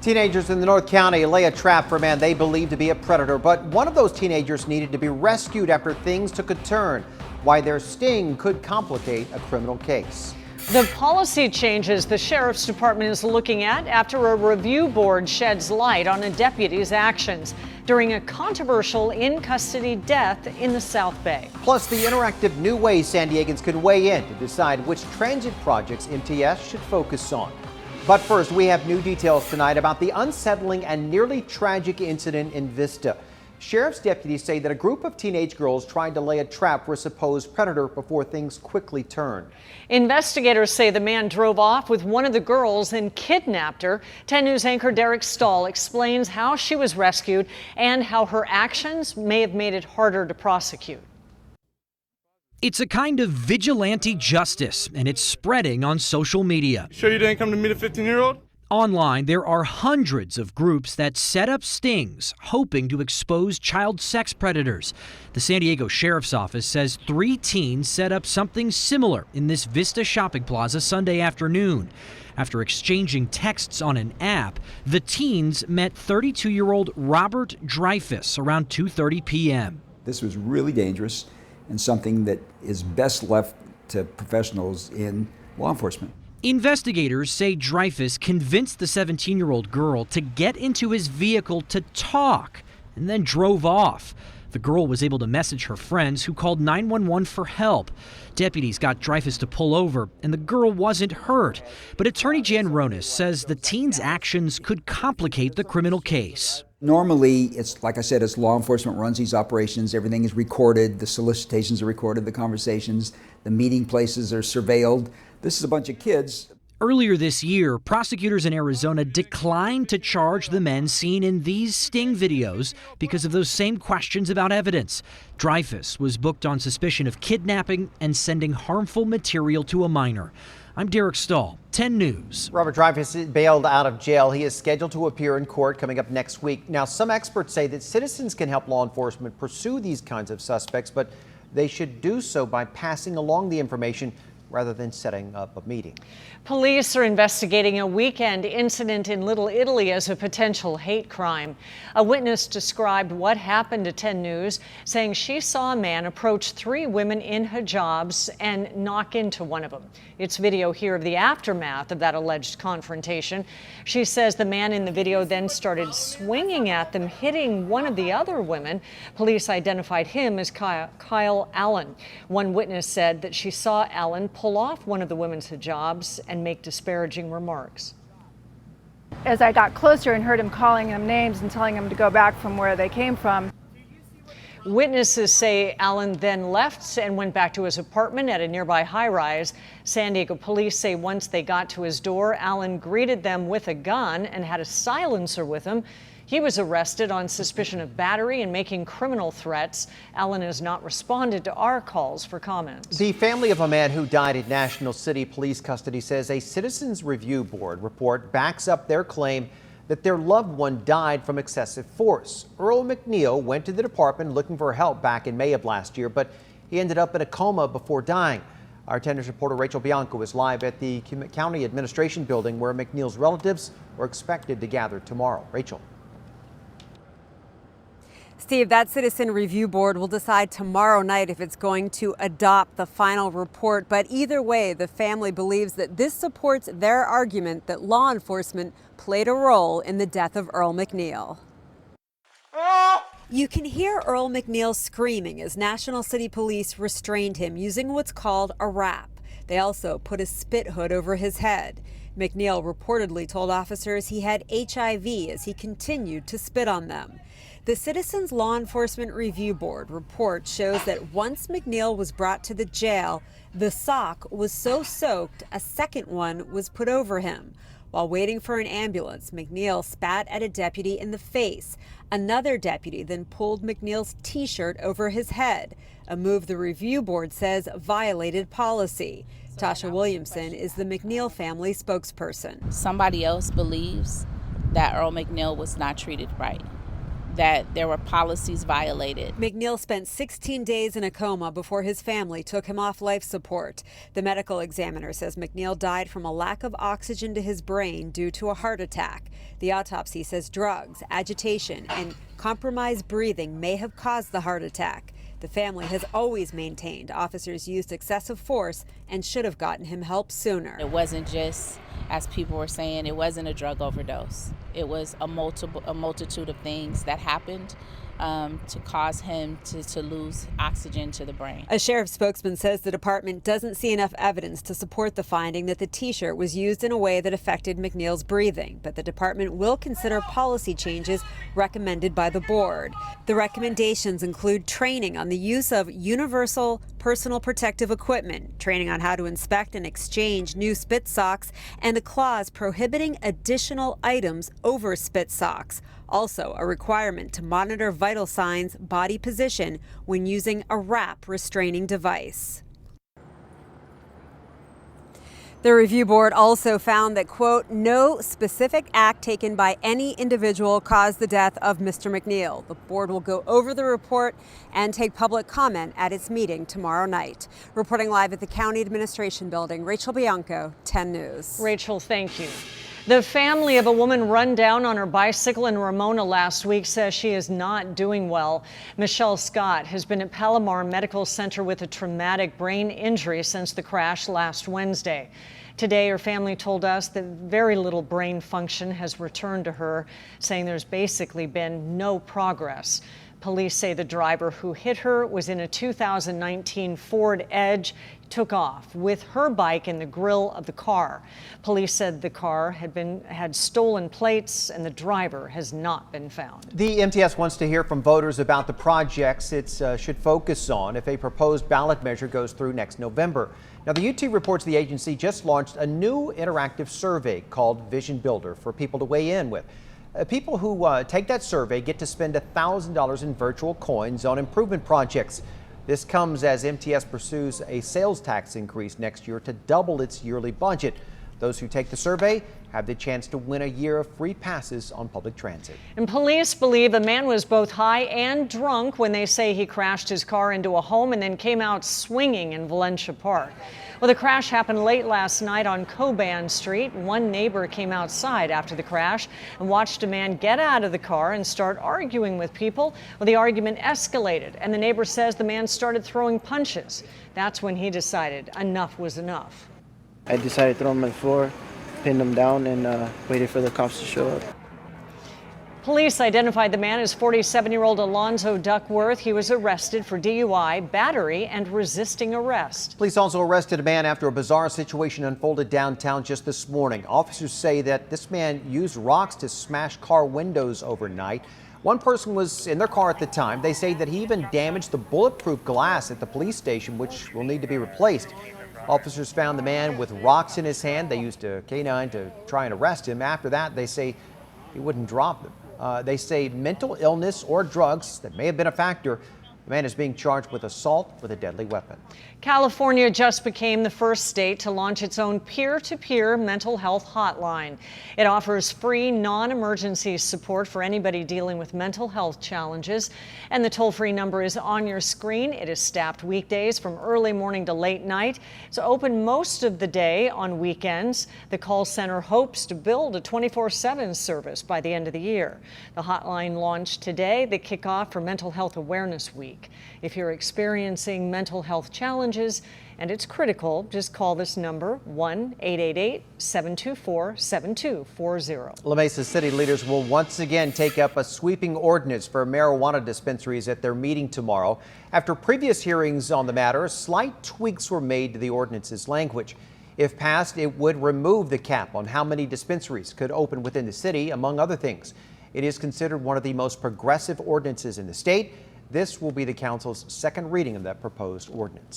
Teenagers in the North County lay a trap for a man they believe to be a predator, but one of those teenagers needed to be rescued after things took a turn. Why their sting could complicate a criminal case. The policy changes the sheriff's department is looking at after a review board sheds light on a deputy's actions during a controversial in-custody death in the South Bay. Plus, the interactive new ways San Diegans can weigh in to decide which transit projects MTS should focus on. But first, we have new details tonight about the unsettling and nearly tragic incident in Vista. Sheriff's deputies say that a group of teenage girls tried to lay a trap for a supposed predator before things quickly turned. Investigators say the man drove off with one of the girls and kidnapped her. 10 News anchor Derek Stahl explains how she was rescued and how her actions may have made it harder to prosecute. It's a kind of vigilante justice, and it's spreading on social media. Sure you didn't come to meet a 15-year-old? Online, there are hundreds of groups that set up stings, hoping to expose child sex predators. The San Diego Sheriff's Office says 3 teens set up something similar in this Vista shopping plaza Sunday afternoon. After exchanging texts on an app, the teens met 32-year-old Robert Dreyfus around 2:30 p.m. This was really dangerous and something that is best left to professionals in law enforcement. Investigators say Dreyfus convinced the 17-year-old girl to get into his vehicle to talk and then drove off. The girl was able to message her friends, who called 911 for help. Deputies got Dreyfus to pull over, and the girl wasn't hurt. But Attorney Jan Ronis says the teen's actions could complicate the criminal case. Normally, it's like I said, it's law enforcement runs these operations. Everything is recorded. The solicitations are recorded, the conversations, the meeting places are surveilled. This is a bunch of kids. Earlier this year, prosecutors in Arizona declined to charge the men seen in these sting videos because of those same questions about evidence. Dreyfus was booked on suspicion of kidnapping and sending harmful material to a minor. I'm Derek Stahl, 10 News. Robert Dreyfus is bailed out of jail. He is scheduled to appear in court coming up next week. Now, some experts say that citizens can help law enforcement pursue these kinds of suspects, but they should do so by passing along the information rather than setting up a meeting. Police are investigating a weekend incident in Little Italy as a potential hate crime. A witness described what happened to 10 News, saying she saw a man approach 3 women in hijabs and knock into one of them. It's video here of the aftermath of that alleged confrontation. She says the man in the video then started swinging at them, hitting one of the other women. Police identified him as Kyle Allen. One witness said that she saw Allen pull off one of the women's hijabs and make disparaging remarks. As I got closer and heard him calling them names and telling them to go back from where they came from. Witnesses say Allen then left and went back to his apartment at a nearby high-rise. San Diego police say once they got to his door, Allen greeted them with a gun and had a silencer with him. He was arrested on suspicion of battery and making criminal threats. Allen has not responded to our calls for comments. The family of a man who died in National City Police custody says a Citizens Review Board report backs up their claim that their loved one died from excessive force. Earl McNeil went to the department looking for help back in May of last year, but he ended up in a coma before dying. Our 10 News reporter Rachel Bianco is live at the County Administration Building where McNeil's relatives are expected to gather tomorrow. Rachel. Steve, that Citizen Review Board will decide tomorrow night if it's going to adopt the final report. But either way, the family believes that this supports their argument that law enforcement played a role in the death of Earl McNeil. You can hear Earl McNeil screaming as National City Police restrained him using what's called a wrap. They also put a spit hood over his head. McNeil reportedly told officers he had HIV as he continued to spit on them. The Citizens Law Enforcement Review Board report shows that once McNeil was brought to the jail, the sock was so soaked a second one was put over him. While waiting for an ambulance, McNeil spat at a deputy in the face. Another deputy then pulled McNeil's T-shirt over his head, a move the review board says violated policy. Tasha Williamson is the McNeil family spokesperson. Somebody else believes that Earl McNeil was not treated right. that there were policies violated. McNeil spent 16 days in a coma before his family took him off life support. The medical examiner says McNeil died from a lack of oxygen to his brain due to a heart attack. The autopsy says drugs, agitation, and compromised breathing may have caused the heart attack. The family has always maintained officers used excessive force and should have gotten him help sooner. It wasn't just, as people were saying, it wasn't a drug overdose. It was a multitude of things that happened to cause him to lose oxygen to the brain. A sheriff's spokesman says the department doesn't see enough evidence to support the finding that the T-shirt was used in a way that affected McNeil's breathing, but the department will consider policy changes recommended by the board. The recommendations include training on the use of universal personal protective equipment, training on how to inspect and exchange new spit socks, and a clause prohibiting additional items over spit socks. Also, a requirement to monitor vital signs, body position when using a wrap restraining device. The review board also found that, quote, no specific act taken by any individual caused the death of Mr. McNeil. The board will go over the report and take public comment at its meeting tomorrow night. Reporting live at the County Administration Building, Rachel Bianco, 10 News. Rachel, thank you. The family of a woman run down on her bicycle in Ramona last week says she is not doing well. Michelle Scott has been at Palomar Medical Center with a traumatic brain injury since the crash last Wednesday. Today, her family told us that very little brain function has returned to her, saying there's basically been no progress. Police say the driver who hit her was in a 2019 Ford Edge, took off with her bike in the grill of the car. Police said the car had stolen plates and the driver has not been found. The MTS wants to hear from voters about the projects it should focus on if a proposed ballot measure goes through next November. Now, the UT reports the agency just launched a new interactive survey called Vision Builder for people to weigh in with. People who take that survey get to spend $1,000 in virtual coins on improvement projects. This comes as MTS pursues a sales tax increase next year to double its yearly budget. Those who take the survey have the chance to win a year of free passes on public transit. And police believe a man was both high and drunk when they say he crashed his car into a home and then came out swinging in Valencia Park. Well, the crash happened late last night on Coban Street. One neighbor came outside after the crash and watched a man get out of the car and start arguing with people. Well, the argument escalated, and the neighbor says the man started throwing punches. That's when he decided enough was enough. I decided to throw him on the floor, pinned him down, and waited for the cops to show up. Police identified the man as 47-year-old Alonzo Duckworth. He was arrested for DUI, battery, and resisting arrest. Police also arrested a man after a bizarre situation unfolded downtown just this morning. Officers say that this man used rocks to smash car windows overnight. One person was in their car at the time. They say that he even damaged the bulletproof glass at the police station, which will need to be replaced. Officers found the man with rocks in his hand. They used a canine to try and arrest him. After that, they say he wouldn't drop them. They say mental illness or drugs that may have been a factor. The man is being charged with assault with a deadly weapon. California just became the first state to launch its own peer-to-peer mental health hotline. It offers free, non-emergency support for anybody dealing with mental health challenges. And the toll-free number is on your screen. It is staffed weekdays from early morning to late night. It's open most of the day on weekends. The call center hopes to build a 24/7 service by the end of the year. The hotline launched today, the kickoff for Mental Health Awareness Week. If you're experiencing mental health challenges and it's critical, just call this number, 1-888-724-7240. La Mesa city leaders will once again take up a sweeping ordinance for marijuana dispensaries at their meeting tomorrow. After previous hearings on the matter, slight tweaks were made to the ordinance's language. If passed, it would remove the cap on how many dispensaries could open within the city, among other things. It is considered one of the most progressive ordinances in the state. This will be the council's second reading of that proposed ordinance.